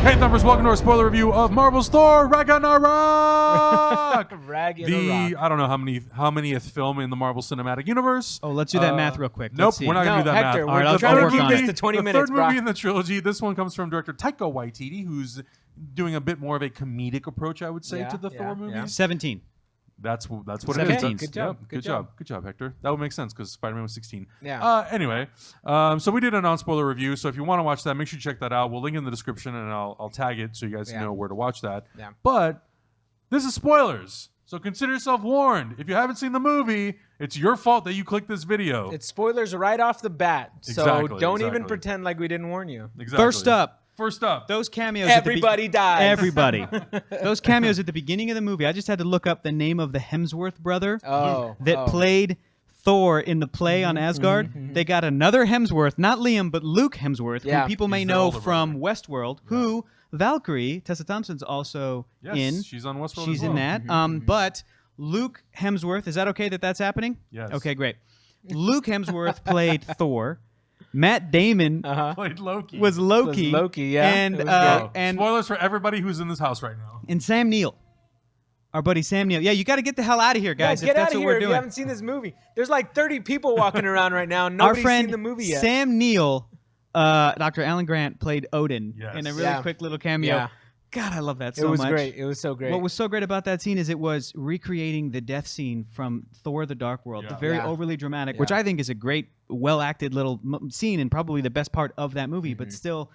Hey Thumpers, welcome to our spoiler review of Marvel's Thor Ragnarok. I don't know how many film in the Marvel Cinematic Universe. Oh, let's do that math real quick. Nope, we're not gonna do that Hector, math. We're I'll trying work to keep on this it. to 20 the minutes, third movie in the trilogy. This one comes from director Taika Waititi, who's doing a bit more of a comedic approach, I would say, to the Thor movies. Yeah. 17. That's what it is. 17. Good job. Good job, Hector. That would make sense because Spider-Man was 16. Yeah. Anyway, so we did a non-spoiler review. So if you want to watch that, make sure you check that out. We'll link it in the description and I'll tag it so you guys know where to watch that. Yeah. But this is spoilers. So consider yourself warned. If you haven't seen the movie, it's your fault that you clicked this video. It's spoilers right off the bat. So don't even pretend like we didn't warn you. Exactly. First up, those cameos. Everybody dies. Everybody. Those cameos at the beginning of the movie. I just had to look up the name of the Hemsworth brother that played Thor in the play on Asgard. They got another Hemsworth, not Liam, but Luke Hemsworth, who people may know from Westworld, who Valkyrie, Tessa Thompson's also in. She's on Westworld She's as well. in that. But Luke Hemsworth, is that okay that that's happening? Yes. Okay, great. Luke Hemsworth played Thor. Matt Damon Played Loki. was Loki. And spoilers for everybody who's in this house right now. And Sam Neill, our buddy Sam Neill. Yeah, you got to get the hell out of here, guys. Get if that's out of what here we're if doing. you haven't seen this movie. There's like 30 people walking around right now. Nobody's Our friend seen the movie yet. Sam Neill, Dr. Alan Grant played Odin in a really Yeah. quick little cameo. Yeah. God, I love that so much. It was great. It was so great. What was so great about that scene is it was recreating the death scene from Thor: The Dark World, the very overly dramatic, which I think is a great, well-acted little scene and probably the best part of that movie. But still,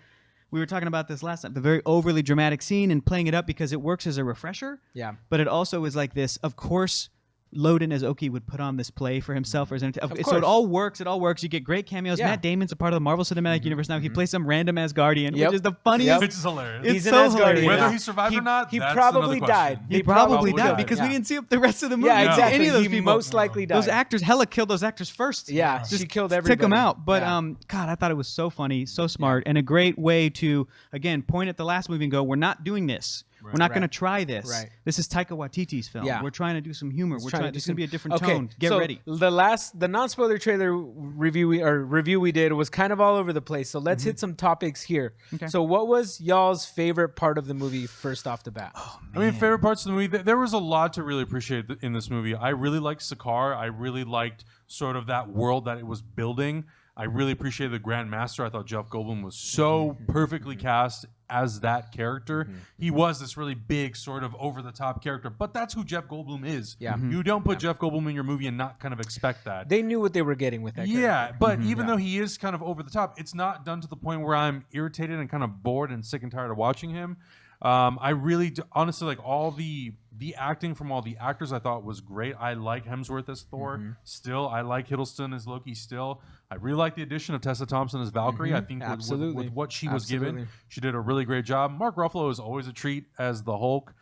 we were talking about this last time, the very overly dramatic scene and playing it up because it works as a refresher. Yeah. But it also is like this, of course, Loden as Oki would put on this play for himself. So it all works. It all works. You get great cameos. Yeah. Matt Damon's a part of the Marvel Cinematic Universe now. He plays some random Asgardian, which is the funniest. Which is hilarious. It's He's an so Asgardian. hilarious. Whether he survived or not, he that's probably another died. question. He probably died died. because we didn't see the rest of the movie. Yeah, exactly. Any of those He people. most likely died. Those actors, Hela killed those actors first. Yeah, Just she killed everybody. took them out. But Yeah. God, I thought it was so funny, so smart, and a great way to again point at the last movie and go, "We're not doing this. We're not going to try this. Right. This is Taika Waititi's film. Yeah. We're trying to do some humor. We're trying. It's going to be a different Okay, tone. Get so ready." The non-spoiler trailer review we did was kind of all over the place. So let's hit some topics here. Okay. So what was y'all's favorite part of the movie first off the bat? I mean, favorite parts of the movie. There was a lot to really appreciate in this movie. I really liked Sakaar. I really liked sort of that world that it was building. I really appreciated the Grand Master. I thought Jeff Goldblum was so perfectly cast as that character. He was this really big, sort of over-the-top character, but that's who Jeff Goldblum is. Yeah. You don't put Jeff Goldblum in your movie and not kind of expect that. They knew what they were getting with that character. Yeah, but even though he is kind of over the top, it's not done to the point where I'm irritated and kind of bored and sick and tired of watching him. I really, honestly, like all the acting from all the actors I thought was great. I like Hemsworth as Thor still. I like Hiddleston as Loki still. I really like the addition of Tessa Thompson as Valkyrie. I think with what she was given, she did a really great job. Mark Ruffalo is always a treat as the Hulk.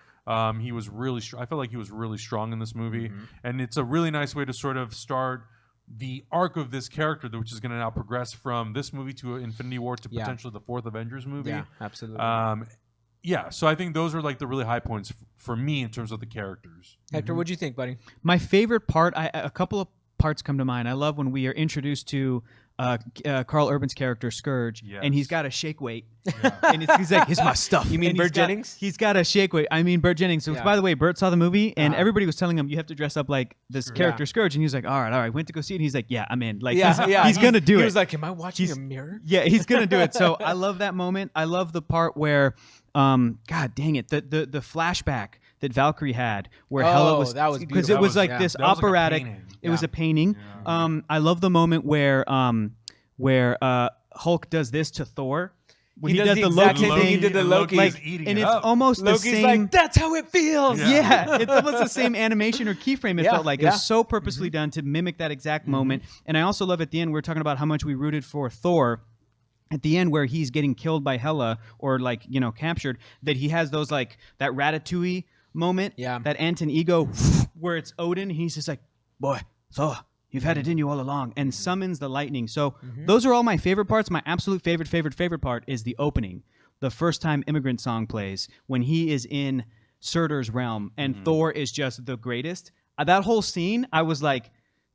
He was really, I felt like he was really strong in this movie. And it's a really nice way to sort of start the arc of this character, which is going to now progress from this movie to Infinity War to potentially the fourth Avengers movie. Yeah, absolutely. Yeah, so I think those are like the really high points for me in terms of the characters. Hector, what'd you think, buddy? My favorite part, a couple of parts come to mind. I love when we are introduced to Carl Urban's character Scourge, and he's got a shake weight, and he's like, "Here's my stuff." You mean and Burt Jennings? He's got a shake weight. I mean Burt Jennings. So by the way, Burt saw the movie, and everybody was telling him you have to dress up like this character Scourge, and he was like, "All right." Went to go see it, and he's like, "Yeah, I'm in." Like, he's gonna do it. He was like, "Am I watching a mirror?" Yeah, he's gonna do it. So I love that moment. I love the part where, God dang it, the flashback that Valkyrie had, where Hela was, that was because beautiful. it was like this operatic. It was a painting. I love the moment where Hulk does this to Thor. When he does the Loki thing, he did the Loki, like, and it's almost Loki's the same. like, that's how it feels. Yeah, it's almost the same animation or keyframe. It felt like it was so purposely done to mimic that exact moment. And I also love at the end, we're talking about how much we rooted for Thor. At the end, where he's getting killed by Hela or captured, that he has those like that Ratatouille moment, that Ant and Ego, where it's Odin, and he's just like, "Boy, Thor, you've had it in you all along," and summons the lightning. So those are all my favorite parts. My absolute favorite part is the opening. The first time Immigrant Song plays when he is in Surtur's realm, and Thor is just the greatest. That whole scene, I was like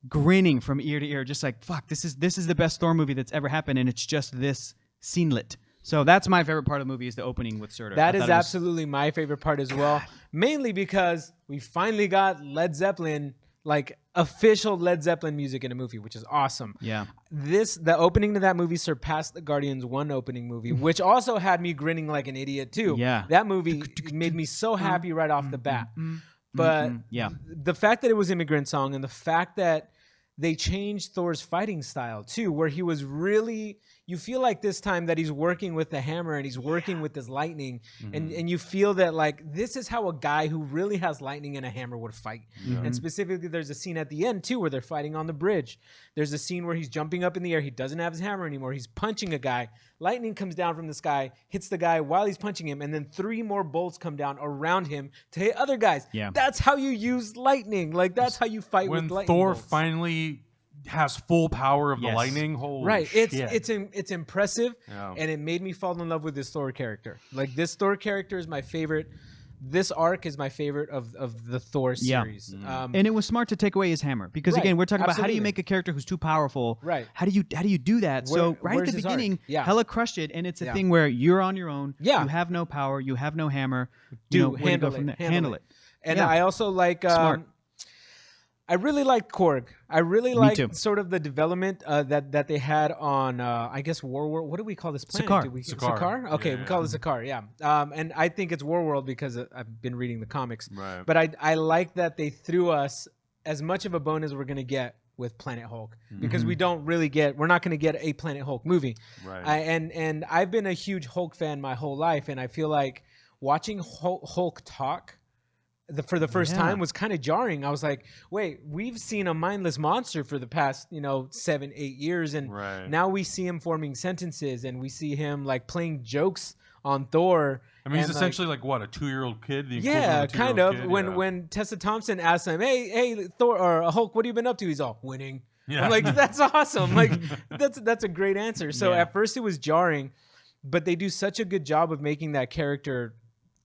grinning from ear to ear, just like, fuck, this is the best Thor movie that's ever happened, and it's just this scenelet. So that's my favorite part of the movie is the opening with Surtur. That is absolutely my favorite part as well. Mainly because we finally got Led Zeppelin, like official Led Zeppelin music in a movie, which is awesome. Yeah. The opening to that movie surpassed the Guardians 1 opening movie, which also had me grinning like an idiot too. Yeah. That movie made me so happy right off the bat. But the fact that it was Immigrant Song and the fact that they changed Thor's fighting style too, where he was really, you feel like this time that he's working with the hammer and he's working with his lightning, and you feel that like this is how a guy who really has lightning and a hammer would fight. And specifically, there's a scene at the end too where they're fighting on the bridge. There's a scene where he's jumping up in the air. He doesn't have his hammer anymore. He's punching a guy. Lightning comes down from the sky, hits the guy while he's punching him, and then 3 more bolts come down around him to hit other guys. Yeah. That's how you use lightning. Like that's how you fight when with lightning. Thor bolts. finally has full power of the lightning. Holy Right, shit. it's impressive, and it made me fall in love with this Thor character. Like this Thor character is my favorite. This arc is my favorite of the Thor series. And it was smart to take away his hammer because again, we're talking about how do you make a character who's too powerful? Right. How do you do that? So right at the beginning, Hela crushed it, and it's a thing where you're on your own. Yeah. You have no power. You have no hammer. Handle it. And I also like. Smart. I really like Korg. I really like sort of the development that they had on, I guess, Warworld. What do we call this planet? Sakaar. Okay, we call it Sakaar, yeah. And I think it's Warworld because I've been reading the comics. Right. But I like that they threw us as much of a bone as we're going to get with Planet Hulk. Because we're not going to get a Planet Hulk movie. Right. And I've been a huge Hulk fan my whole life, and I feel like watching Hulk talk for the first time was kind of jarring. I was like, wait, we've seen a mindless monster for the past, 7-8 years. And now we see him forming sentences and we see him like playing jokes on Thor. I mean, he's essentially like what, a 2-year-old kid? Kind of. When Tessa Thompson asked him, hey, Thor or Hulk, what have you been up to? He's all winning. Yeah. I'm like, that's awesome. Like that's a great answer. So at first it was jarring, but they do such a good job of making that character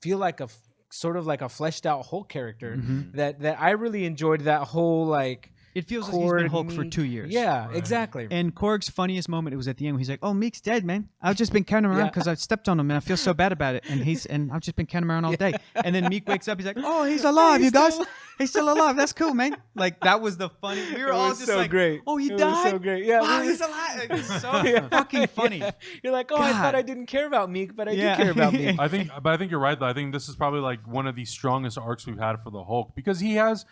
feel like a sort of like a fleshed out Hulk character that I really enjoyed that whole like. It feels like he's been Hulk for 2 years. Yeah, exactly. And Korg's funniest moment, it was at the end when he's like, "Oh, Meek's dead, man. I've just been carrying him around because I've stepped on him and I feel so bad about it. And I've just been carrying him around all day." And then Meek wakes up, he's like, "Oh, he's alive, you guys. He's still alive. That's cool, man." Like that was the funny. We were all just so like, great. "Oh, he it died. Was so great. Yeah, wow, he's alive." Like, it's so fucking funny. Yeah. You're like, "Oh, I thought I didn't care about Meek, but I do care about Meek." I think you're right though. I think this is probably like one of the strongest arcs we've had for the Hulk because he has.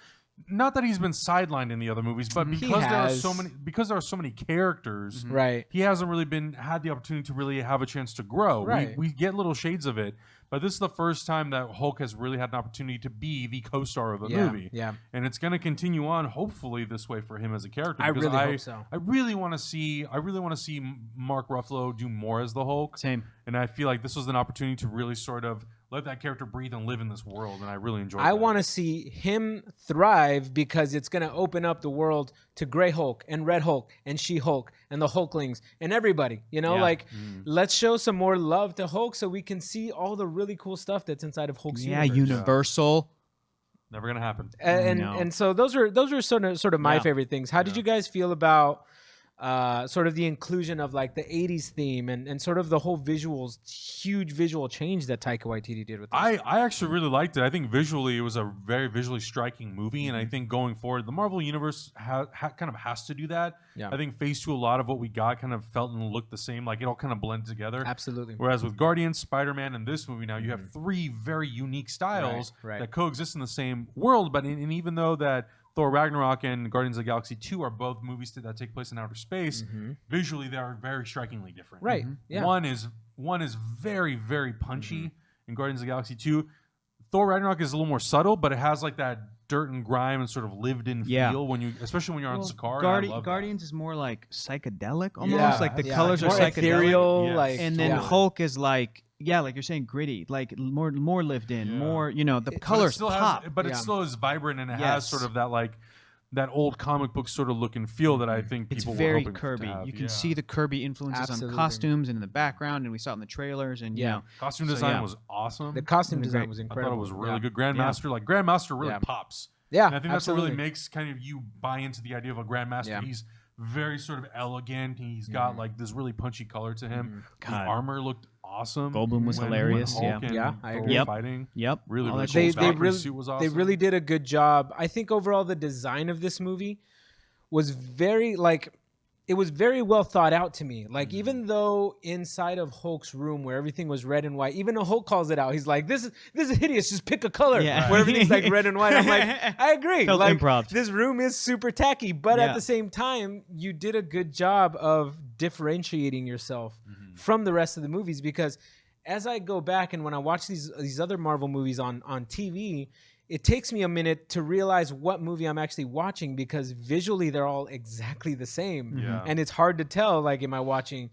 Not that he's been sidelined in the other movies, but because there are so many characters, right? He hasn't really had the opportunity to really have a chance to grow. Right. We get little shades of it, but this is the first time that Hulk has really had an opportunity to be the co-star of a movie. Yeah, and it's going to continue on, hopefully, this way for him as a character. I really hope so. I really want to see Mark Ruffalo do more as the Hulk. Same. And I feel like this was an opportunity to really sort of let that character breathe and live in this world, and I really enjoyed it. I want to see him thrive because it's going to open up the world to Grey Hulk and Red Hulk and She-Hulk and the Hulklings and everybody. Let's show some more love to Hulk so we can see all the really cool stuff that's inside of Hulk's universe. Universal. Never gonna happen. And so those are sort of my favorite things. How did you guys feel about sort of the inclusion of like the 80s theme and sort of the whole huge visual change that Taika Waititi did with this? I actually really liked it. I think visually it was a very visually striking movie, and I think going forward, the Marvel Universe kind of has to do that. Yeah. I think Phase 2, a lot of what we got kind of felt and looked the same, like it all kind of blended together. Absolutely. Whereas with Guardians, Spider-Man, and this movie now, you have 3 very unique styles that coexist in the same world, but and even though that Thor Ragnarok and Guardians of the Galaxy 2 are both movies that take place in outer space. Visually, they are very strikingly different. Right. Yeah. One is very, very punchy in Guardians of the Galaxy 2. Thor Ragnarok is a little more subtle, but it has like that dirt and grime and sort of lived-in feel especially when you're on Sakaar. Guardians is more like psychedelic almost. Like the colors are more psychedelic. Ethereal, and then Hulk is like. Yeah, like you're saying, gritty, like more lived in, more, the colors pop. It still is vibrant, and it has sort of that like that old comic book sort of look and feel that I think people were hoping to have. It's very Kirby. You can see the Kirby influences on costumes and in the background, and we saw it in the trailers. And costume design was awesome. The costume design was incredible. I thought it was really good. Grandmaster really pops. Yeah, and I think that's what really makes kind of you buy into the idea of a Grandmaster. Yeah. He's very sort of elegant. He's got like this really punchy color to him. The armor looked awesome. Goldblum was hilarious. Hulk and Yeah, I Thor agree. were fighting. Yep. Really, All really that cool. cool They Valkyrie really, suit was they awesome. really did a good job. I think overall the design of this movie was very it was very well thought out to me. Like even though inside of Hulk's room where everything was red and white, even though Hulk calls it out, he's like, "This is hideous. Just pick a color." Yeah. Where everything's like red and white. I'm like, I agree. Felt like improv. this room is super tacky, but Yeah. at the same time, you did a good job of differentiating yourself from the rest of the movies. Because as I go back and when I watch these other Marvel movies on TV, it takes me a minute to realize what movie I'm actually watching because visually they're all exactly the same. Yeah. And it's hard to tell, like, am I watching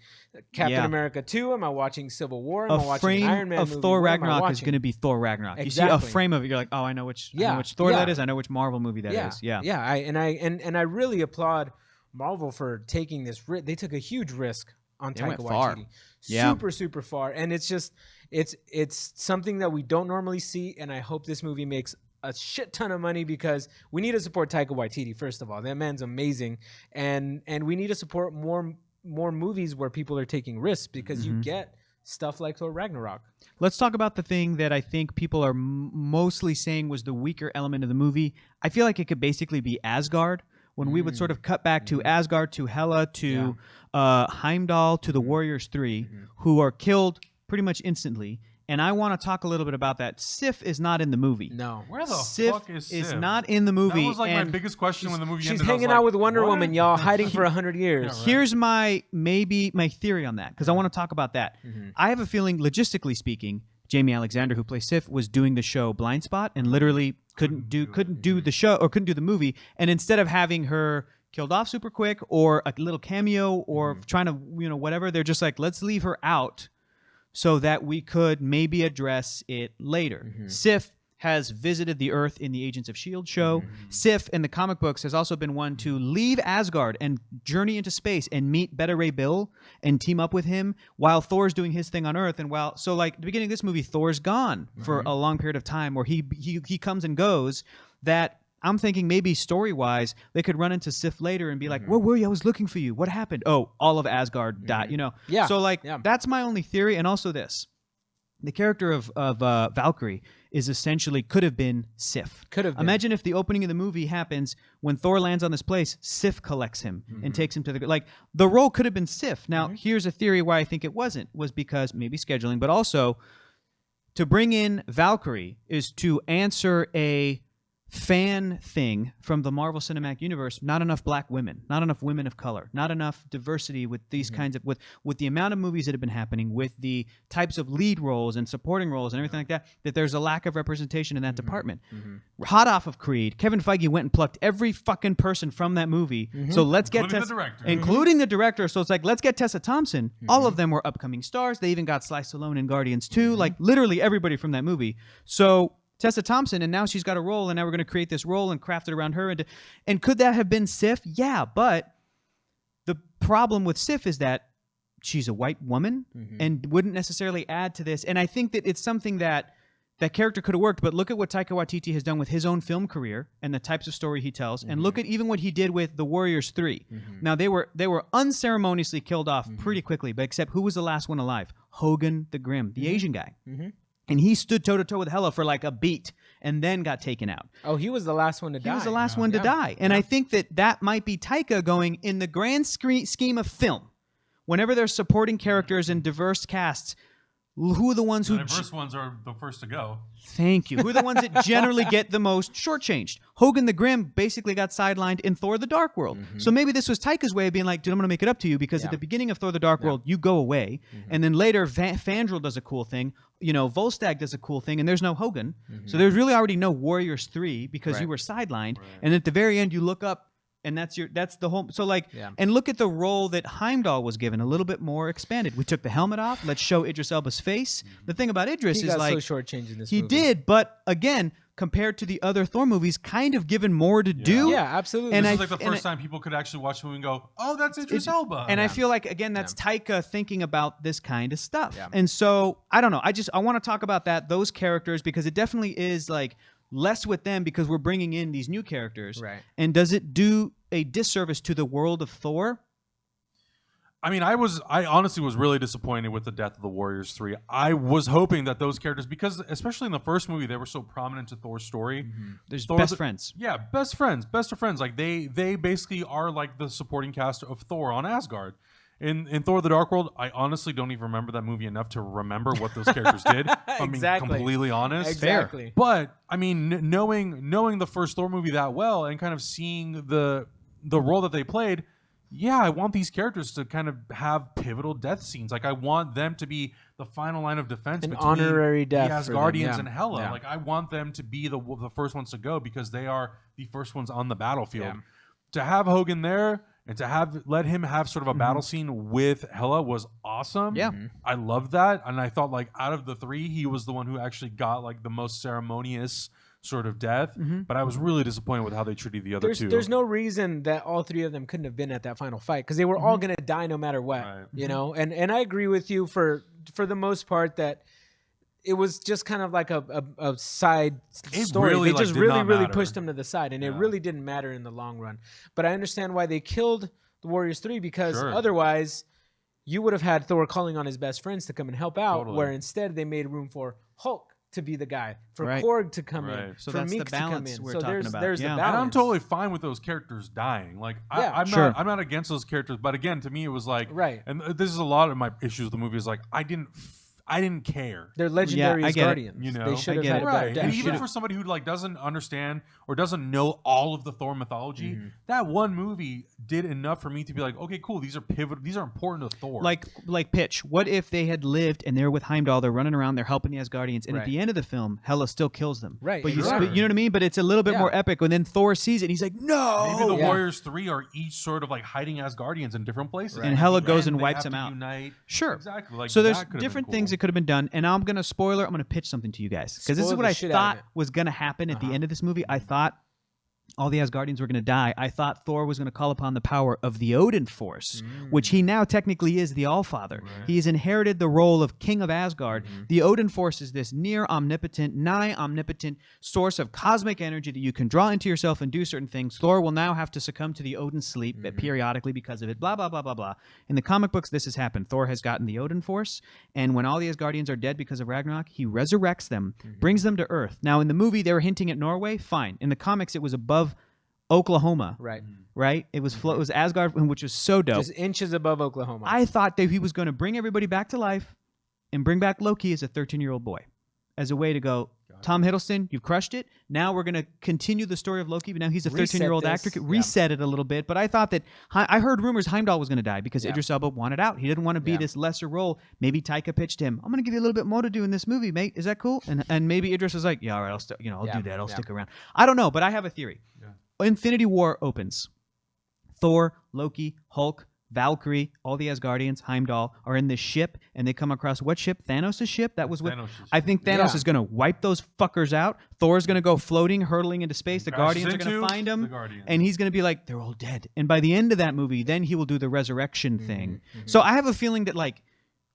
Captain Yeah. America 2? Am I watching Civil War? Am I A watching frame Iron Man of movie? Thor What am I Ragnarok is watching? going to be Thor Ragnarok. You see Exactly. a frame of it, you're like, oh, I know which Thor Yeah. that is. I know which Marvel movie that is. Yeah. Yeah. I really applaud Marvel for taking this risk. They took a huge risk on They Taika went far. Waititi. Yeah. Super far. And it's just it's something that we don't normally see, and I hope this movie makes a shit ton of money because we need to support Taika Waititi. First of all, that man's amazing, and we need to support more movies where people are taking risks because you get stuff like Thor Ragnarok. Let's talk about the thing that I think people are mostly saying was the weaker element of the movie. I feel like it could basically be Asgard. When we would sort of cut back to Asgard, to Hela, to Heimdall, to the Warriors 3, who are killed pretty much instantly. And I want to talk a little bit about that. Sif is not in the movie. No. Where the Sif fuck is Sif? not in the movie. That was like my and biggest question when the movie She's ended. I was hanging like, out with Wonder what? Woman, y'all, hiding for 100 years. Yeah, right. Here's my theory on that, because I want to talk about that. I have a feeling, logistically speaking, Jamie Alexander, who plays Sif, was doing the show Blind Spot and literally couldn't do the show or couldn't do the movie. And instead of having her killed off super quick or a little cameo or trying to whatever, they're just like, let's leave her out so that we could maybe address it later. Sif has visited the Earth in the Agents of S.H.I.E.L.D. show. Sif, in the comic books, has also been one to leave Asgard and journey into space and meet Beta Ray Bill and team up with him while Thor's doing his thing on Earth. And at the beginning of this movie, Thor's gone for a long period of time where he comes and goes, that I'm thinking maybe story-wise, they could run into Sif later and be like, where were you? I was looking for you. What happened? Oh, all of Asgard died, Yeah. So that's my only theory. And also this. The character of Valkyrie is essentially could have been Sif. Could have been. Imagine if the opening of the movie happens when Thor lands on this place, Sif collects him and takes him to the role could have been Sif. Now, here's a theory why I think it was because maybe scheduling, but also to bring in Valkyrie is to answer a fan thing from the Marvel Cinematic Universe. Not enough black women, not enough women of color, not enough diversity with these kinds of with the amount of movies that have been happening, with the types of lead roles and supporting roles and everything like that there's a lack of representation in that department. Hot off of Creed, Kevin Feige went and plucked every fucking person from that movie. So let's get Including the director. including the director. So it's like, let's get Tessa Thompson. All of them were upcoming stars. They even got Sly Stallone in Guardians 2, like literally everybody from that movie. So Tessa Thompson, and now she's got a role, and now we're going to create this role and craft it around her. And could that have been Sif? Yeah, but the problem with Sif is that she's a white woman and wouldn't necessarily add to this. And I think that it's something that character could have worked, but look at what Taika Waititi has done with his own film career and the types of story he tells, and look at even what he did with The Warriors 3. Now, they were unceremoniously killed off pretty quickly, but except who was the last one alive? Hogan the Grim, the Asian guy. And he stood toe-to-toe with Hela for like a beat and then got taken out. Oh, he was the last one to die. He was the last one to die. And I think that might be Taika going, in the grand scheme of film, whenever there's supporting characters and diverse casts, who are the ones who... The diverse ones are the first to go. Thank you. Who are the ones that generally get the most shortchanged? Hogan the Grim basically got sidelined in Thor the Dark World. So maybe this was Taika's way of being like, dude, I'm going to make it up to you because at the beginning of Thor the Dark World, you go away. And then later, Fandral does a cool thing. Volstagg does a cool thing, and there's no Hogan. So there's really already no Warriors 3 because you were sidelined. And at the very end, you look up, and that's the whole. So and look at the role that Heimdall was given, a little bit more expanded. We took the helmet off. Let's show Idris Elba's face. The thing about Idris He is got like so shortchanged in this he movie. did, but again, compared to the other Thor movies, kind of given more to do. Yeah, absolutely. And This I- is like the first time people could actually watch the movie and go, "Oh, that's Idris Elba." And I feel like, again, that's Taika thinking about this kind of stuff. Yeah. And so, I don't know. I want to talk about those characters, because it definitely is like less with them because we're bringing in these new characters. Right. And does it do a disservice to the world of Thor? I mean, I honestly was really disappointed with the death of the Warriors 3. I was hoping that those characters, because especially in the first movie, they were so prominent to Thor's story. There's Thor, best friends. Yeah, best of friends. Like they basically are like the supporting cast of Thor on Asgard. In Thor: The Dark World, I honestly don't even remember that movie enough to remember what those characters did. I'm being completely honest. Exactly. Fair. But I mean, knowing the first Thor movie that well and kind of seeing the role that they played. Yeah, I want these characters to kind of have pivotal death scenes. Like, I want them to be the final line of defense An between honorary death the Asgardians for them, and Hela. Yeah. Like, I want them to be the first ones to go because they are the first ones on the battlefield. Yeah. To have Hogan there and to let him have sort of a battle scene with Hela was awesome. Yeah. I loved that, and I thought like out of the three, he was the one who actually got like the most ceremonious sort of death, but I was really disappointed with how they treated the other two. There's no reason that all three of them couldn't have been at that final fight because they were all going to die no matter what, Right. you know. And I agree with you for the most part that it was just kind of like a side story. Really, they like, just did really not really matter. pushed them to the side, and it really didn't matter in the long run. But I understand why they killed the Warriors 3 because otherwise you would have had Thor calling on his best friends to come and help out, where instead they made room for Hulk to be the guy, for Korg to come in, So for that's the Meeks to come balance in. we're So talking there's about. the Yeah. balance. And I'm totally fine with those characters dying. Like, I'm not against those characters, but again, to me, it was like, and this is a lot of my issues with the movie. Is like, I didn't care. They're legendary I as get it. Guardians. You know, they should have get had it. a better Right. death. And even for somebody who like doesn't understand or doesn't know all of the Thor mythology, that one movie did enough for me to be like, okay, cool. These are pivotal. These are important to Thor. Like Pitch. What if they had lived and they're with Heimdall, they're running around, they're helping the Asgardians, and at the end of the film, Hela still kills them. Right. But you Sure. know what I mean? But it's a little bit more epic. And then Thor sees it, and he's like, no. Maybe the Warriors 3 are each sort of like hiding Asgardians in different places, And Hela goes and they wipes have them to out. Unite. Sure. Exactly. Like, So there's that could have different been things cool. that could have been done, and I'm gonna pitch something to you guys because this is Spoil what the I shit out of thought it. was gonna happen at the end of this movie. I thought all the Asgardians were going to die. I thought Thor was going to call upon the power of the Odin force, which he now technically is the Allfather. He has inherited the role of King of Asgard. The Odin force is this near omnipotent, nigh omnipotent source of cosmic energy that you can draw into yourself and do certain things. Thor will now have to succumb to the Odin sleep periodically because of it, blah, blah, blah, blah, blah. In the comic books, this has happened. Thor has gotten the Odin force, and when all the Asgardians are dead because of Ragnarok, he resurrects them, brings them to Earth. Now, in the movie, they were hinting at Norway. Fine. In the comics, it was above Oklahoma, right? It was it was Asgard, which was so dope. Just inches above Oklahoma. I thought that he was going to bring everybody back to life and bring back Loki as a 13-year-old boy, as a way to go, Tom Hiddleston, you've crushed it. Now we're going to continue the story of Loki, but now he's a 13-year-old actor. Reset it a little bit. But I thought that I heard rumors Heimdall was going to die because Idris Elba wanted out. He didn't want to be this lesser role. Maybe Taika pitched him, I'm going to give you a little bit more to do in this movie, mate. Is that cool? And maybe Idris was like, yeah, all right, I'll do that. I'll stick around. I don't know, but I have a theory. Infinity War opens. Thor, Loki, Hulk, Valkyrie, all the Asgardians, Heimdall are in this ship, and they come across what ship? Thanos' ship? That was with. I think Thanos is going to wipe those fuckers out. Thor's going to go floating, hurtling into space. The Guardians are going to find him, and he's going to be like, they're all dead. And by the end of that movie, then he will do the resurrection thing. So I have a feeling that like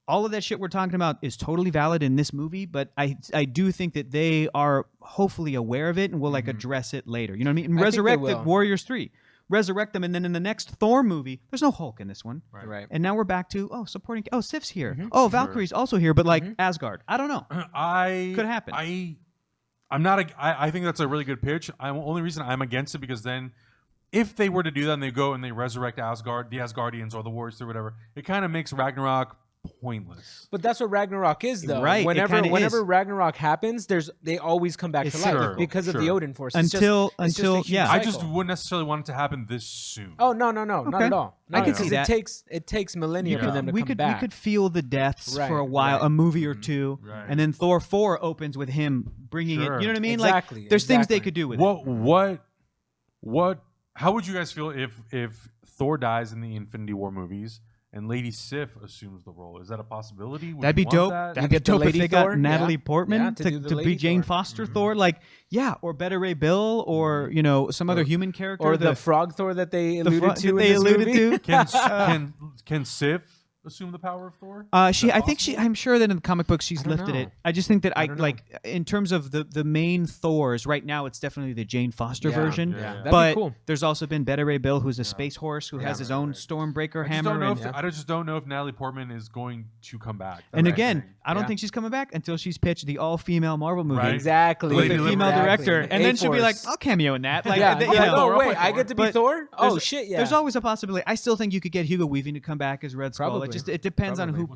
all of that shit we're talking about is totally valid in this movie, but I do think that they are hopefully aware of it and will like address it later. You know what I mean? And resurrect the Warriors 3. Resurrect them, and then in the next Thor movie, there's no Hulk in this one. Right. And now we're back to, supporting, Sif's here. Valkyrie's also here, but like Asgard. I don't know. Could happen. I'm not, I think that's a really good pitch. Only reason I'm against it because then if they were to do that and they go and they resurrect Asgard, the Asgardians or the Warriors or whatever, it kind of makes Ragnarok pointless. But that's what Ragnarok is, though. Right. Whenever Ragnarok happens, they always come back to life because of the Odin force. It's until a huge I just cycle. wouldn't necessarily want it to happen this soon. Oh no, not at all. I could see that. It takes millennia for them to come back. We could feel the deaths for a while, a movie or two, and then Thor 4 opens with him bringing it. You know what I mean? Exactly. Like, there's things they could do with it. How would you guys feel if Thor dies in the Infinity War movies and Lady Sif assumes the role? Is that a possibility? That'd be dope. That'd be dope if they got Natalie Portman to be Jane Foster Thor. Like, or Beta Ray Bill, or some other human character, or the frog Thor that they alluded to in this movie. Can Sif assume the power of Thor? I think I'm sure that in the comic books she's lifted it. I just think that in terms of the main Thors right now, it's definitely the Jane Foster version. Yeah. That'd But be cool. there's also been Beta Ray Bill, who's a space horse who has his own Stormbreaker hammer. I just don't know if Natalie Portman is going to come back. And again, I don't think she's coming back until she's pitched the all-female Marvel movie. Right. Exactly. With a female director. And then she'll be like, I'll cameo in that. Like, oh, wait, I get to be Thor? Oh, shit, yeah. There's always a possibility. I still think you could get Hugo Weaving to come back as Red Skull. Probably. It depends on who,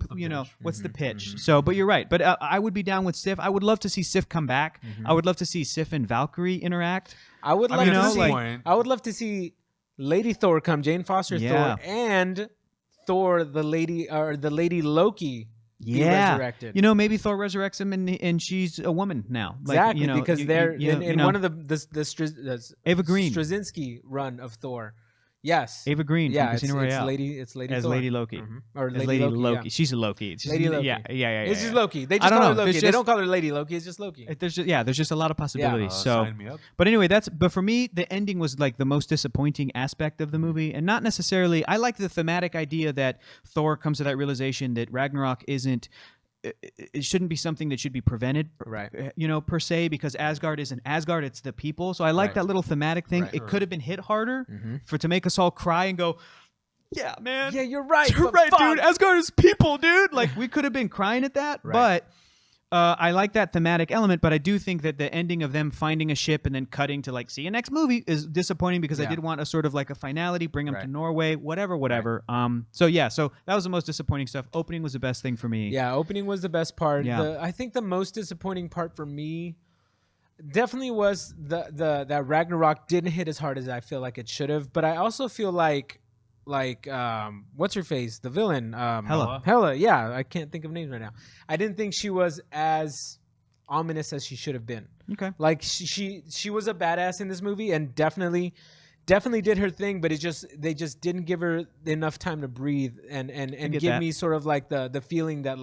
what's the pitch. So, but you're right. But I would be down with Sif. I would love to see Sif come back. I would love to see Sif and Valkyrie interact. I would love to see Lady Thor come, Jane Foster Thor, and Thor, the Lady Loki. Be resurrected. Maybe Thor resurrects him and she's a woman now. Exactly, because they're in one of the Ava Green Straczynski run of Thor. Yes, Ava Green. Yeah, it's Lady. It's Lady as Thor. Lady Loki. Or as Lady Loki. Yeah. She's a Loki. It's just, Lady Loki. Yeah. It's just Loki. They just call her Loki. They don't call her Lady Loki. It's just Loki. There's just a lot of possibilities. Sign me up. But anyway, but for me, the ending was like the most disappointing aspect of the movie, and not necessarily. I like the thematic idea that Thor comes to that realization that Ragnarok isn't. It shouldn't be something that should be prevented, right? Per se, because Asgard isn't Asgard; it's the people. So I like that little thematic thing. It could have been hit harder to make us all cry and go, "Yeah, man, yeah, you're right, dude. Asgard is people, dude." Like we could have been crying at that, but. I like that thematic element, but I do think that the ending of them finding a ship and then cutting to see you next movie is disappointing because I did want a sort of like a finality, bring them to Norway, whatever. Right. So that was the most disappointing stuff. Opening was the best thing for me. Yeah, opening was the best part. Yeah. I think the most disappointing part for me definitely was that Ragnarok didn't hit as hard as I feel like it should have, but I also feel like what's her face, the villain, Hela. Yeah, I can't think of names right now. I didn't think she was as ominous as she should have been. Okay, like she was a badass in this movie and definitely did her thing, but they just didn't give her enough time to breathe and give me sort of like the feeling that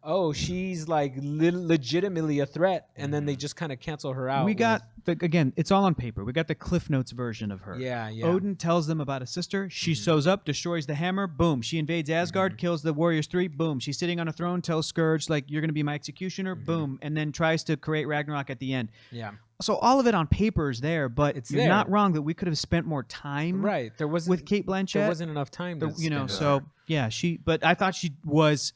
oh, she's legitimately a threat, and then they just kind of cancel her out. We got again, it's all on paper. We got the Cliff Notes version of her. Yeah. Odin tells them about a sister. She shows up, destroys the hammer. Boom. She invades Asgard, kills the Warriors 3. Boom. She's sitting on a throne, tells Scourge you're going to be my executioner. Boom, and then tries to create Ragnarok at the end. Yeah. So all of it on paper is there, but you're not wrong that we could have spent more time. Right. There wasn't with Cate Blanchett. There wasn't enough time. But I thought she was.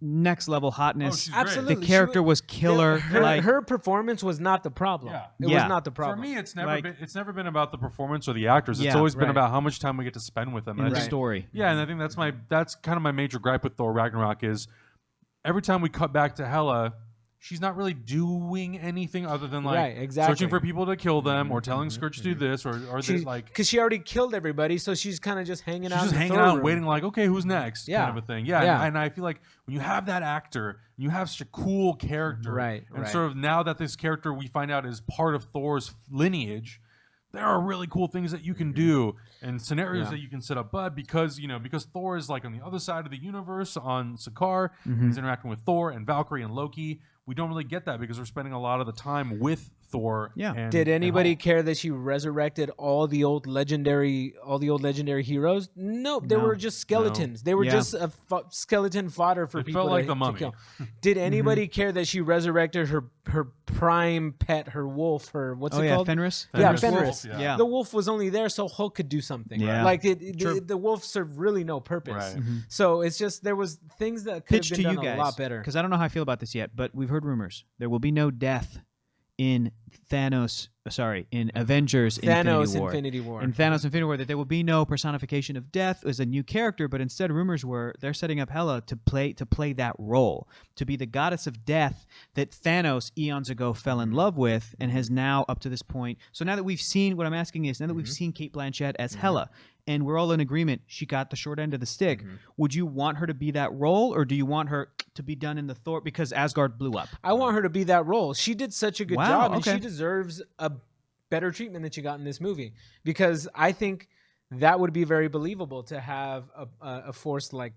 Next level hotness. Absolutely. The character was killer. Her performance was not the problem. Yeah. It was not the problem. For me, it's never been about the performance or the actors. It's always been about how much time we get to spend with them. And the story. Yeah, and I think that's kind of my major gripe with Thor Ragnarok is every time we cut back to Hela, she's not really doing anything other than searching for people to kill them or telling Scourge to do this or because she already killed everybody, so she's kind of just hanging out. She's just hanging out, waiting okay, who's next? Kind of a thing. Yeah. And I feel like when you have that actor, you have such a cool character, and sort of now that this character we find out is part of Thor's lineage, there are really cool things that you can do and scenarios that you can set up. But because Thor is on the other side of the universe on Sakaar, he's interacting with Thor and Valkyrie and Loki. We don't really get that because we're spending a lot of the time with Thor. Yeah. Did anybody care that she resurrected all the old legendary heroes? Nope. They were just skeletons. They were just a skeleton fodder for people. Felt like the Mummy. To kill. Did anybody care that she resurrected her prime pet, her wolf, what's it called? Fenris? Fenris. Wolf, The wolf was only there so Hulk could do something. Yeah. The wolf served really no purpose. Right. So it's just there was things that could have been done a lot better. Because I don't know how I feel about this yet, but we've heard rumors. There will be no death in Avengers Infinity War. In Thanos Infinity War, that there will be no personification of death as a new character, but instead rumors were they're setting up Hela to play that role, to be the goddess of death that Thanos eons ago fell in love with and has now up to this point. So now that we've seen, what I'm asking is, now that we've seen Cate Blanchett as Hela, and we're all in agreement, she got the short end of the stick. Would you want her to be that role, or do you want her to be done in the Thor because Asgard blew up? I want her to be that role. She did such a good job, and she deserves a better treatment than she got in this movie, because I think that would be very believable to have a force like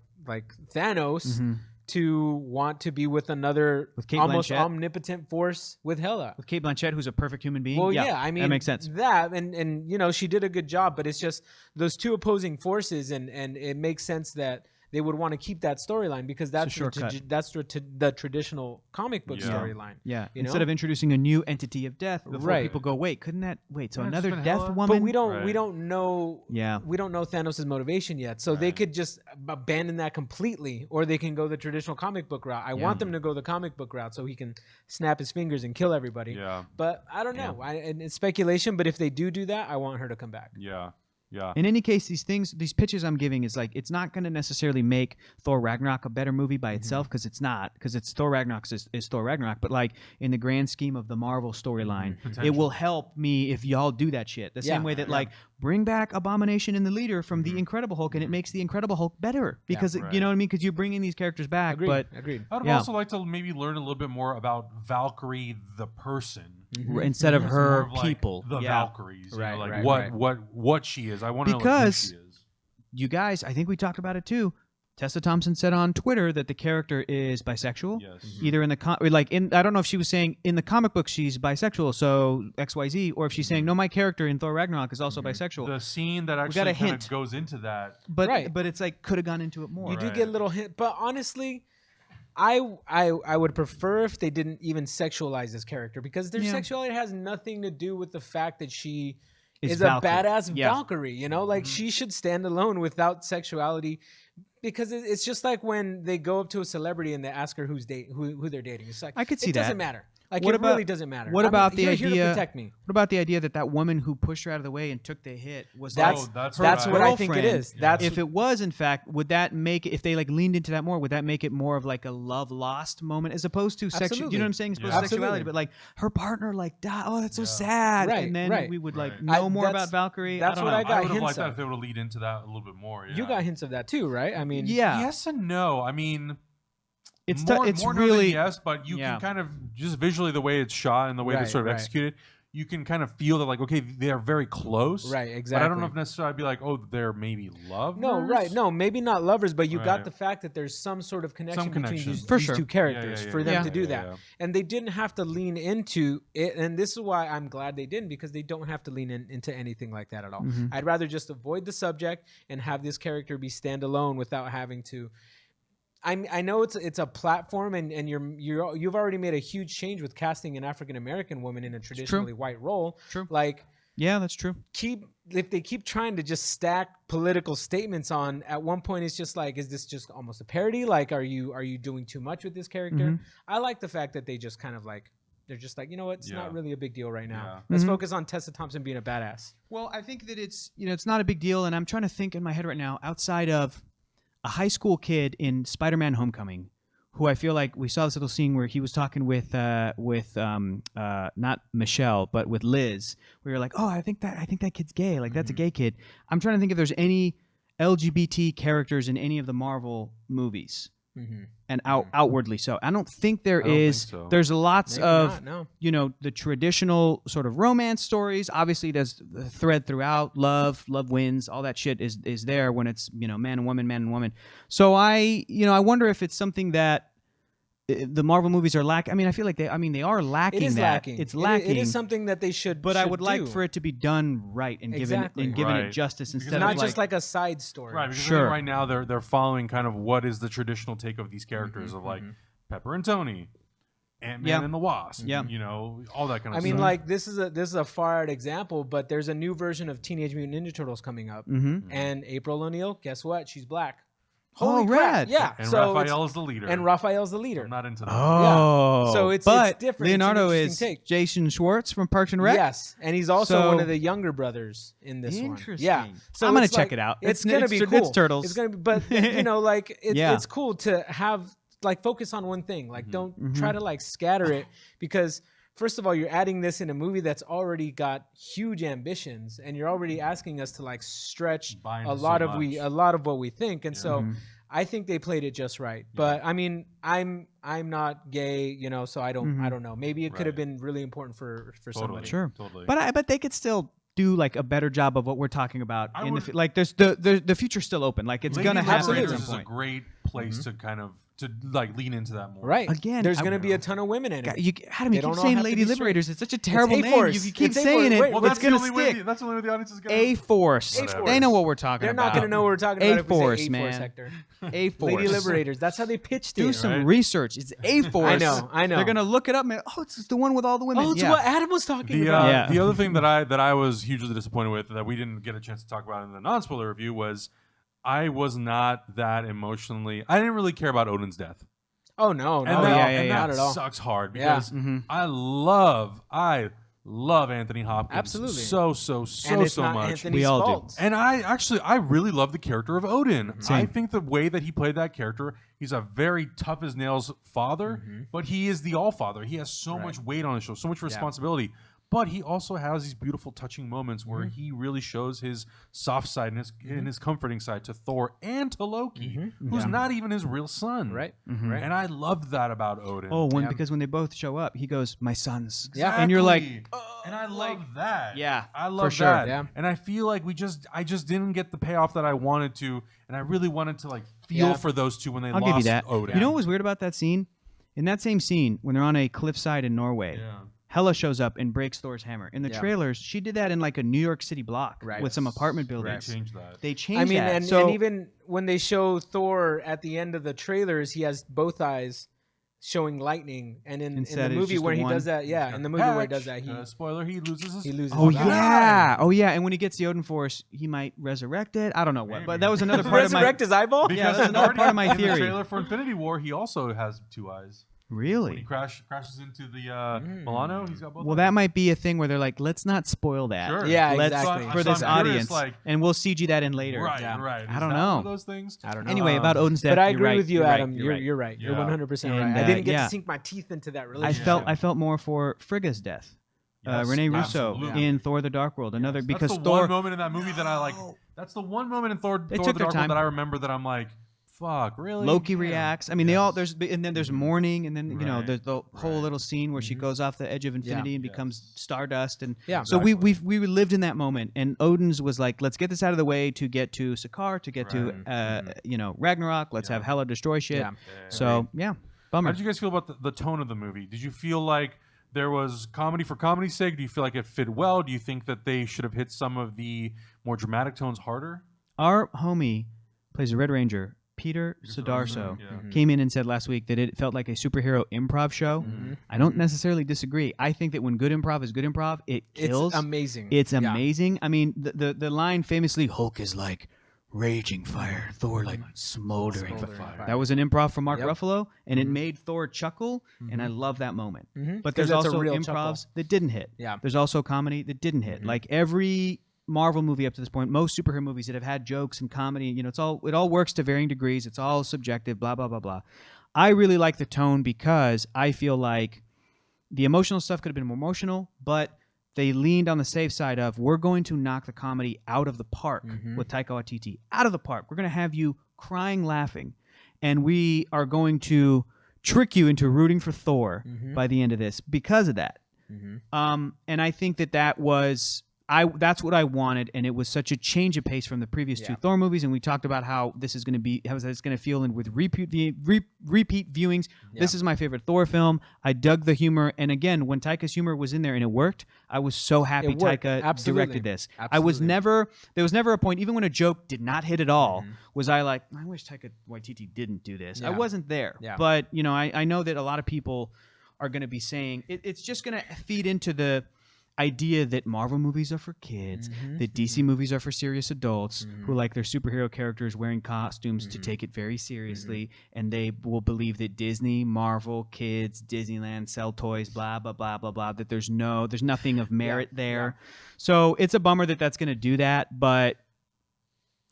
Thanos to want to be with another almost omnipotent force with Hela. With Cate Blanchett, who's a perfect human being. Well, I mean, that makes sense. That and she did a good job, but it's just those two opposing forces, and it makes sense that they would want to keep that storyline because that's the traditional comic book storyline. Yeah. You Instead know? of introducing a new entity of death, before people go, wait, so another death woman? But we don't know. Yeah. We don't know Thanos' motivation yet, so they could just abandon that completely, or they can go the traditional comic book route. I want them to go the comic book route so he can snap his fingers and kill everybody. Yeah. But I don't know. And it's speculation. But if they do that, I want her to come back. Yeah. Yeah. In any case, these pitches I'm giving is like, it's not going to necessarily make Thor Ragnarok a better movie by itself, because it's not, because it's Thor Ragnarok is Thor Ragnarok. But like in the grand scheme of the Marvel storyline, it will help me if y'all do that shit. The same way that like bring back Abomination and the Leader from the Incredible Hulk, and it makes the Incredible Hulk better because you know what I mean? Because you're bringing these characters back. Agreed. I'd also like to maybe learn a little bit more about Valkyrie the person. Instead of her more of, people, the Valkyries, you know, like right. what she is. I want to know because who she is. You guys, I think we talked about it too. Tessa Thompson said on Twitter that the character is bisexual. Yes. Either in the I don't know if she was saying in the comic book she's bisexual, so XYZ, or if she's saying no, my character in Thor Ragnarok is also bisexual. The scene that actually kind of goes into that, but it's like could have gone into it more. You do get a little hint, but honestly, I would prefer if they didn't even sexualize this character, because their sexuality has nothing to do with the fact that she is a badass Valkyrie. You know, like she should stand alone without sexuality, because it's just like when they go up to a celebrity and they ask her who they're dating. It's like, I could see it that. doesn't matter. Like, What it about- really doesn't matter. What about the you're here to idea? protect me. What about the idea that woman who pushed her out of the way and took the hit was That's right. what I think it is. That's if it was in fact, would that make it, if they like leaned into that more, would that make it more of like a love lost moment as opposed to sexual? Absolutely. You know what I'm saying? As opposed to Absolutely. sexuality, but like her partner like died. Oh, that's so sad. Right, and then right. we would like Right. know more that's- about Valkyrie. that's I don't what know. I got I would have hints liked that of. if it would lead into that a little bit more. Yeah. You got hints of that too, right? I mean, Yes and no. I mean, It's more it's no than really yes, but you Yeah. can kind of just visually the way it's shot and the way it's sort of executed, you can kind of feel that like, okay, they are very close. Right, But exactly. I don't know if necessarily I'd be like, oh, they're maybe lovers. No, right. No, maybe not lovers, but you got Right. the fact that there's some sort of connection between connection. these, For these sure. two characters for them yeah. to do Yeah, that. yeah. And they didn't have to lean into it. And this is why I'm glad they didn't, because they don't have to lean into anything like that at all. I'd rather just avoid the subject and have this character be standalone without having to. I know it's a platform, and you've already made a huge change with casting an African American woman in a traditionally white role. True. Like, yeah, that's true. if they keep trying to just stack political statements on, at one point it's just like, is this just almost a parody? Like, are you doing too much with this character? I like the fact that they just kind of like, they're just like, you know what, it's not really a big deal right now. Yeah. Let's focus on Tessa Thompson being a badass. Well, I think that it's it's not a big deal, and I'm trying to think in my head right now outside of a high school kid in Spider-Man: Homecoming, who I feel like we saw this little scene where he was talking with not Michelle but with Liz. We were like, oh, I think that kid's gay. Like that's a gay kid. I'm trying to think if there's any LGBT characters in any of the Marvel movies. And outwardly so. I don't think there is. think so. There's lots Maybe of not, no. the traditional sort of romance stories. Obviously, there's the thread throughout. Love wins. All that shit is there when it's man and woman. So I wonder if it's something that the Marvel movies are lacking. I mean, I feel like they are lacking. It is that. lacking. It's lacking. It is something that they should. But I would like do. for it to be done right and given it Right. justice Because instead not of just like a side story. Right, because I Sure. think right now they're following kind of what is the traditional take of these characters of like Pepper and Tony, Ant-Man and the Wasp, all that kind of I stuff. mean, like this is a far out example, but there's a new version of Teenage Mutant Ninja Turtles coming up, and April O'Neil, guess what? She's black. Holy crap. rad. Yeah, and so Raphael is the leader. and Raphael's the leader. I'm not into that. Oh, So it's but different. It's an Leonardo interesting is take. Jason Schwartz from Parks and Rec. Yes, and he's also So- one of the younger brothers in this one. Interesting. Yeah, so I'm gonna it's check like- it out. It's It's- gonna it's- be cool. it's Turtles. It's gonna be, but like it's cool to have like focus on one thing. Like don't try to like scatter it, because first of all, you're adding this in a movie that's already got huge ambitions, and you're already asking us to like stretch Buy a into lot so of much. a lot of what we think, and so. I think they played it just right, but I mean, I'm not gay, so I don't know. Maybe it could have been really important for somebody. Sure. Totally. But they could still do like a better job of what we're talking about. I In would- the like, there's the future's still open. Like it's Lady gonna happen at Liberators some is a point. great place to kind of to like lean into that more. Right. Again, there's going to be a ton of women in it. Adam, you keep saying Lady Liberators. It's such a terrible name. A-Force. You keep It's saying A-Force. it. Wait, Well, It's going to stick. that's the only way the audience is going to. A-Force. A-Force. They know what we're talking They're about. not going to know what we're talking about A-Force, if we say A-Force, man. Hector. A-Force. Lady Liberators. That's how they pitched it. Do some research. It's A-Force. I know. They're going to look it up and it's the one with all the women. Oh, it's what Adam was talking The, about. the other thing that I was hugely disappointed with that we didn't get a chance to talk about in the non-spoiler review was I was not that emotionally. I didn't really care about Odin's death. Oh no, And no, that, and that not at all. sucks hard Yeah. because I love Anthony Hopkins Absolutely. so And it's not much. Anthony's We all do. fault. And I really love the character of Odin. Same. I think the way that he played that character, he's a very tough as nails father, but he is the all father. He has so much weight on his shoulders, so much responsibility. But he also has these beautiful, touching moments where he really shows his soft side and his comforting side to Thor and to Loki, who's not even his real son. Right. Right. And I loved that about Odin. Oh, because when they both show up, he goes, "My sons." Yeah. And you're like, and I love that. Yeah, I love sure, that. yeah. And I feel like I just didn't get the payoff that I wanted to, and I really wanted to like feel for those two when they I'll lost give you that. Odin. You know what was weird about that scene? In that same scene, when they're on a cliffside in Norway, Hela shows up and breaks Thor's hammer. In the trailers, she did that in like a New York City block with some apartment buildings. They changed that. They changed I mean, that. and So, even when they show Thor at the end of the trailers, he has both eyes showing lightning. And in the Instead, it's movie just where the he one. does that, in the movie where he does that, spoiler: he loses his. he loses. oh his eye. yeah, and when he gets the Odin Force, he might resurrect it. I don't know what, but that was another part of my. Resurrect his eyeball. Because that's another part of my in the theory. trailer for Infinity War, he also has two eyes. When he Really? crashes into the Milano, he's got both. Well, eyes. that might be a thing where they're like, let's not spoil that. Sure. Yeah, Let's exactly. for this So I'm curious, audience, like- and we'll CG that in later. Right, Yeah. right. I Is don't that know. one of those things. I don't know. Anyway, about Odin's death, But I you're agree right, with you, you're right, Adam. you're right. You're right. You're Yeah. 100% right. And, I didn't get yeah. to sink my teeth into that I relationship. felt more for Frigga's death. Yes, Rene Russo absolutely. in Thor: The Dark World. Another Yes. because that's the Thor. one moment in that movie that I like. That's the one moment in Thor: They The took their Dark time. World that I remember that I'm like, fuck, really? Loki Yeah. reacts. I mean, they all and then there's mourning, and then you know Right. there's the whole little scene where she goes off the edge of infinity and Yes. becomes stardust, and Yeah. so we lived in that moment. And Odin's was like, let's get this out of the way to get to Sakaar, to get to Ragnarok. Let's have Hela destroy shit. Yeah. So yeah, bummer. How did you guys feel about the tone of the movie? Did you feel like there was comedy for comedy's sake? Do you feel like it fit well? Do you think that they should have hit some of the more dramatic tones harder? Our homie plays a Red Ranger. Peter Sudarso came in and said last week that it felt like a superhero improv show. I don't necessarily disagree. I think that when good improv is good improv, it kills. It's amazing. It's Yeah. amazing. I mean, the line famously, Hulk is like raging fire, Thor like smoldering fire. That was an improv from Mark Ruffalo, and it made Thor chuckle, and I love that moment. But there's 'Cause that's a also real improvs chuckle. that didn't hit. Yeah. There's also comedy that didn't hit. Like every Marvel movie up to this point, most superhero movies that have had jokes and comedy, you know, it all works to varying degrees. It's all subjective, blah, blah, blah, blah. I really like the tone because I feel like the emotional stuff could have been more emotional, but they leaned on the safe side of we're going to knock the comedy out of the park with Taika Waititi. Out of the park. We're going to have you crying, laughing, and we are going to trick you into rooting for Thor by the end of this because of that. And I think that was... that's what I wanted, and it was such a change of pace from the previous two Thor movies. And we talked about how this is going to be, how it's going to feel, and with repeat viewings. This is my favorite Thor film. I dug the humor, and again, when Taika's humor was in there and it worked, I was so happy Taika directed this. I was never there was never a point, even when a joke did not hit at all, was I like, I wish Taika Waititi didn't do this. I wasn't there, but you know, I know that a lot of people are going to be saying it's just going to feed into the idea that Marvel movies are for kids, that DC movies are for serious adults who like their superhero characters wearing costumes to take it very seriously, and they will believe that Disney, Marvel, kids, Disneyland sell toys, blah blah blah blah blah. That there's nothing of merit there. So it's a bummer that that's going to do that, but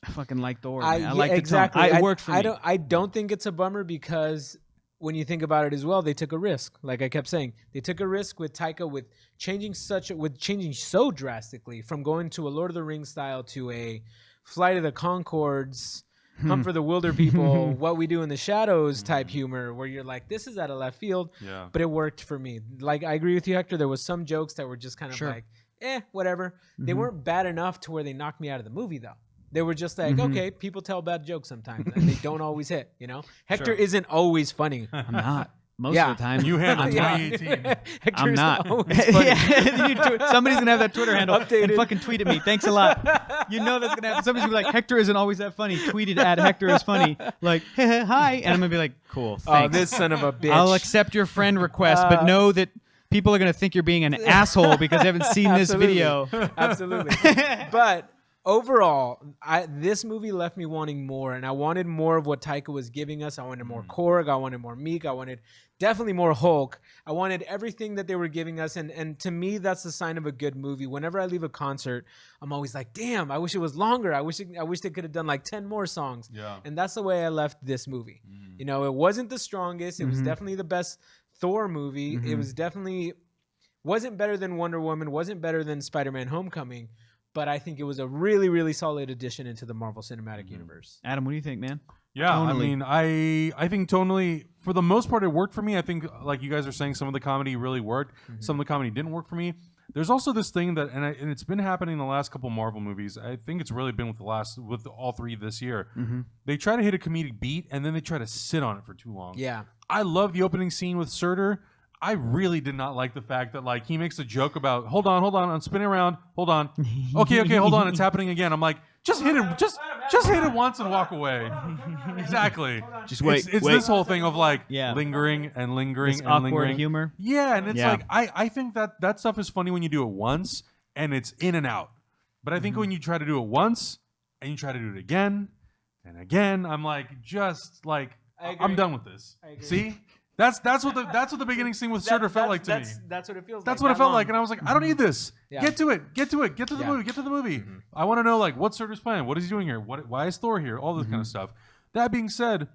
I fucking like Thor. I like the tone. It worked for me. I don't think it's a bummer because when you think about it as well, they took a risk. Like I kept saying, they took a risk with Taika with changing so drastically from going to a Lord of the Rings style to a Flight of the Conchords, Hunt for the Wilder People, What We Do in the Shadows type humor, where you're like, this is out of left field, but it worked for me. Like I agree with you, Hector. There was some jokes that were just kind of like, whatever. They weren't bad enough to where they knocked me out of the movie though. They were just like, okay, people tell bad jokes sometimes, and they don't always hit. You know, Hector isn't always funny. I'm not. Most of the time. You handle 2018. I'm not. Yeah. Somebody's going to have that Twitter handle Updated. and fucking tweet at me. Thanks a lot. You know that's going to happen. Somebody's going to be like, Hector isn't always that funny. Tweeted at Hector is funny. Like, hey, hi. And I'm going to be like, cool, thanks. Oh, this son of a bitch. I'll accept your friend request, but know that people are going to think you're being an asshole because they haven't seen this video. Absolutely. But overall, this movie left me wanting more, and I wanted more of what Taika was giving us. I wanted more Korg. I wanted more Meek. I wanted definitely more Hulk. I wanted everything that they were giving us, and to me, that's the sign of a good movie. Whenever I leave a concert, I'm always like, damn, I wish it was longer. I wish they could have done like 10 more songs. Yeah. And that's the way I left this movie. You know, it wasn't the strongest. It was definitely the best Thor movie. It was definitely wasn't better than Wonder Woman, wasn't better than Spider-Man Homecoming, but I think it was a really, really solid addition into the Marvel Cinematic Universe. Adam, what do you think, man? Yeah, Tonally. I mean, I think tonally, for the most part, it worked for me. I think, like you guys are saying, some of the comedy really worked. Some of the comedy didn't work for me. There's also this thing that, and it's been happening in the last couple Marvel movies. I think it's really been with all three this year. They try to hit a comedic beat, and then they try to sit on it for too long. Yeah. I love the opening scene with Surtur. I really did not like the fact that like he makes a joke about hold on, I'm spinning around, hold on, okay, hold on, it's happening again. I'm like, just hit it, just hit it once and walk away. Exactly. Just wait. It's wait. this whole thing of like Yeah. lingering and lingering This and awkward lingering humor. Yeah, and it's Yeah. like I think that stuff is funny when you do it once and it's in and out. But I think when you try to do it once and you try to do it again and again, I'm like, just like I'm done with this. See? That's what the beginning scene with Surtur felt like to me. That's what it feels like. That's what it felt like, and I was like, I don't need this. Yeah. Get to it. Get to the movie. Get to the movie. I want to know like what Surtur's playing. What is he doing here? Why is Thor here? All this kind of stuff. That being said,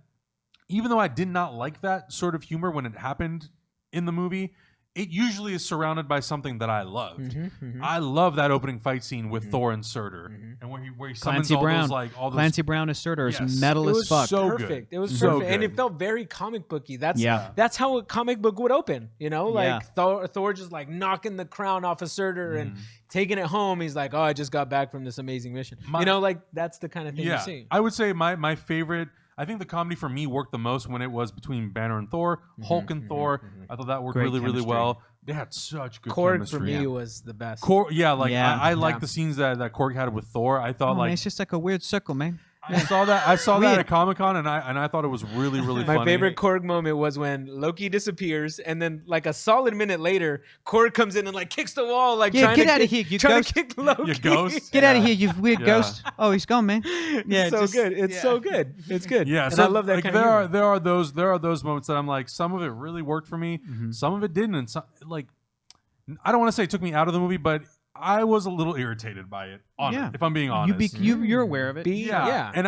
even though I did not like that sort of humor when it happened in the movie, it usually is surrounded by something that I loved. I love that opening fight scene with Thor and Surtur, and where he summons Clancy all Brown. those like all those. Clancy Brown is Surtur. Yes. Is metal It as was fuck. so perfect. good. It was So perfect, and good. it felt very comic booky. That's Yeah. that's how a comic book would open. You know, like Yeah. Thor just like knocking the crown off of Surtur and taking it home. He's like, oh, I just got back from this amazing mission. You know, like that's the kind of thing you see. I would say my favorite. I think the comedy for me worked the most when it was between Banner and Thor, Hulk and Thor. I thought that worked Great really, really chemistry. well. They had such good Korg chemistry. for me was the best. Korg, Yeah. I like the scenes that Korg had with Thor. I thought Oh, man, like it's just like a weird circle, man. I saw that Weird. at Comic-Con and I thought it was really, really My funny. favorite Korg moment was when Loki disappears, and then like a solid minute later, Korg comes in and like kicks the wall, like Yeah, trying get to outta kick, here, you trying ghost. to kick Loki. You ghost? Get out of here, you weird Yeah. ghost. Oh, he's gone, man. Yeah, It's so just- good. It's so good. It's good. Yeah, and so I love that like, kind of humor. there are those moments that I'm like, some of it really worked for me, some of it didn't, and some like I don't want to say it took me out of the movie, but I was a little irritated by it. Yeah. If I'm being honest. You're aware of it. Yeah. And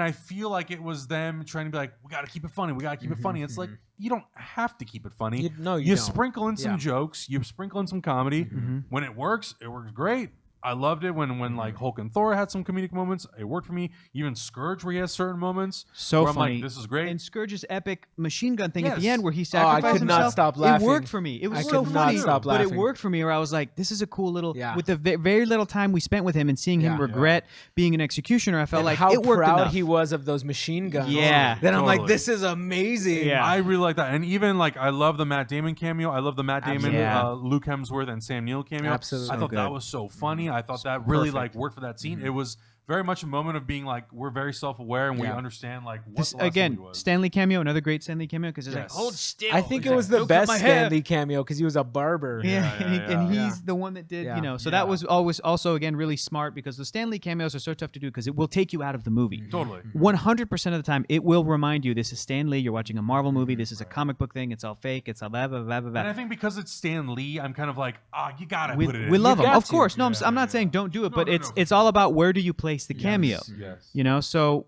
I feel like it was them trying to be like, we got to keep it funny. We got to keep it funny. It's like you don't have to keep it funny. You don't. sprinkle in some Yeah. jokes. You sprinkle in some comedy. When it works great. I loved it when like Hulk and Thor had some comedic moments. It worked for me. Even Scourge, where he has certain moments. So where I'm funny. like, this is great. And Scourge's epic machine gun thing at the Yes. end where he I sacrificed could not himself. stop laughing. It worked for me. It was I so could not funny. stop But it laughing. worked for me where I was like, this is a cool little, Yeah. with the very little time we spent with him and seeing him Yeah. regret being an executioner, I felt And like how it worked proud enough. he was of those machine guns. Yeah. Then I'm like, Totally. this is amazing. Yeah. I really like that, and even like I love the Matt Damon cameo. I love the Matt Damon, Yeah. Luke Hemsworth, and Sam Neill cameo. Absolutely. I So thought good. that was so funny. I thought that really perfect. like worked for that scene. It was very much a moment of being like we're very self-aware and we Yeah. understand like what This, the last again, movie was. Stanley cameo, another great Stanley cameo because it's like, Yes. hold still. I think it He's was like, the "Don't cut best my hair." Stanley cameo because he was a barber. Yeah, and yeah. he's the one that did, Yeah. you know. So Yeah. that was always also again really smart because the Stanley cameos are so tough to do because it will take you out of the movie. Totally. 100% of the time, it will remind you this is Stan Lee. You're watching a Marvel movie. This is a comic book thing. It's all fake. It's all blah blah blah blah And I blah. think because it's Stan Lee, I'm kind of like, you gotta We, put it in. we love You him, got of to. course. No, I'm Yeah, not yeah. saying don't do it, No, but no, it's no, it's for all about where do you place the cameo. Yes. You know, so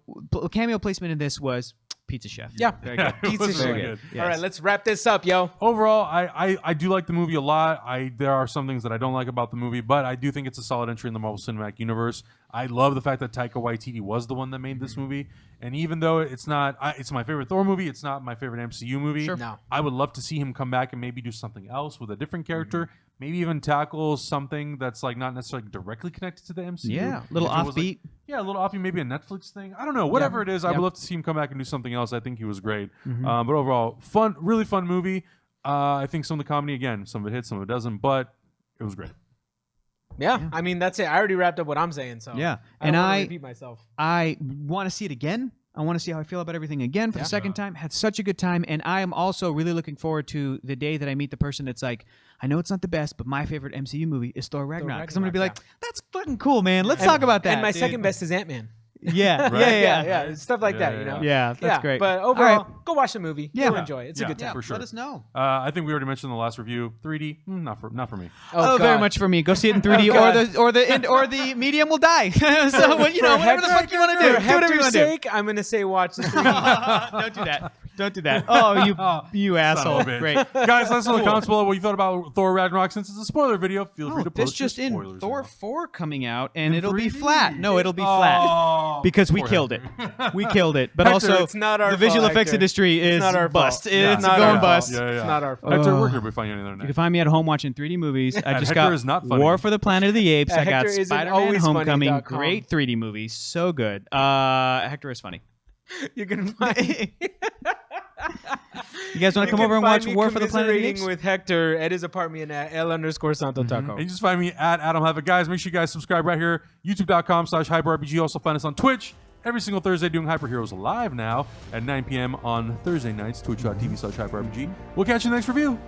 cameo placement in this was Pizza Chef. Yeah. Very good. It Pizza was Chef. really Very good. good. All right, Yes. let's wrap this up, yo. Overall, I do like the movie a lot. There are some things that I don't like about the movie, but I do think it's a solid entry in the Marvel Cinematic Universe. I love the fact that Taika Waititi was the one that made this movie, and even though it's not, it's my favorite Thor movie. It's not my favorite MCU movie. Sure. No. I would love to see him come back and maybe do something else with a different character. maybe even tackle something that's like not necessarily directly connected to the MCU. Yeah, a little If it was, offbeat. a little offbeat, maybe a Netflix thing. I don't know. Whatever it is, I would love to see him come back and do something else. I think he was great. But overall, fun, really fun movie. I think some of the comedy, again, some of it hits, some of it doesn't, but it was great. Yeah, I mean, that's it. I already wrapped up what I'm saying, so Yeah, I don't want to repeat myself. I want to see it again. I want to see how I feel about everything again for the second time. Had such a good time, and I am also really looking forward to the day that I meet the person that's like, I know it's not the best, but my favorite MCU movie is Thor Ragnarok. Because I'm gonna be like, that's fucking cool, man. Let's talk about that. And my dude. second best is Ant-Man. Yeah, Right? Yeah, stuff like that, you know. Yeah, that's great. But overall, go watch the movie. Yeah. You'll enjoy it. It's a good time. for sure. Let us know. I think we already mentioned in the last review. 3D, not for me. Oh, very much for me. Go see it in 3D, or the medium will die. So whatever the fuck you want to do, do whatever you want to do. sake, I'm gonna say watch the 3D. Don't do that. Don't do that. Oh, you asshole. Son of a bitch. Great. Guys, let us know in the comments below what you thought about Thor Ragnarok. Since it's a spoiler video, feel free to This post your just in spoilers. Thor now. 4 coming out, and In it'll be 3D? flat. No, it'll be flat because we poor killed it. Hector. We killed it. But Hector, also, it's not our the visual fault, effects Hector. industry is not our bust. fault. It's not going our bust. fault. It's not our fault. Hector, where can we find you on the You internet? can find me at home watching 3D movies. I just Hector got is not funny. War for the Planet of the Apes. I got Hector isn't Spider-Man always funny Homecoming. .com. Great 3D movie. So good. Hector is funny. You can find. You guys want to come over and watch War for the Planet of the Apes? with Hector at his apartment at L_Santo Taco. And you just find me at Adam Have It. Guys, make sure you guys subscribe right here. YouTube.com/HyperRPG. Also find us on Twitch every single Thursday doing Hyper Heroes Live now at 9 p.m. on Thursday nights. Twitch.tv/HyperRPG. We'll catch you in the next review.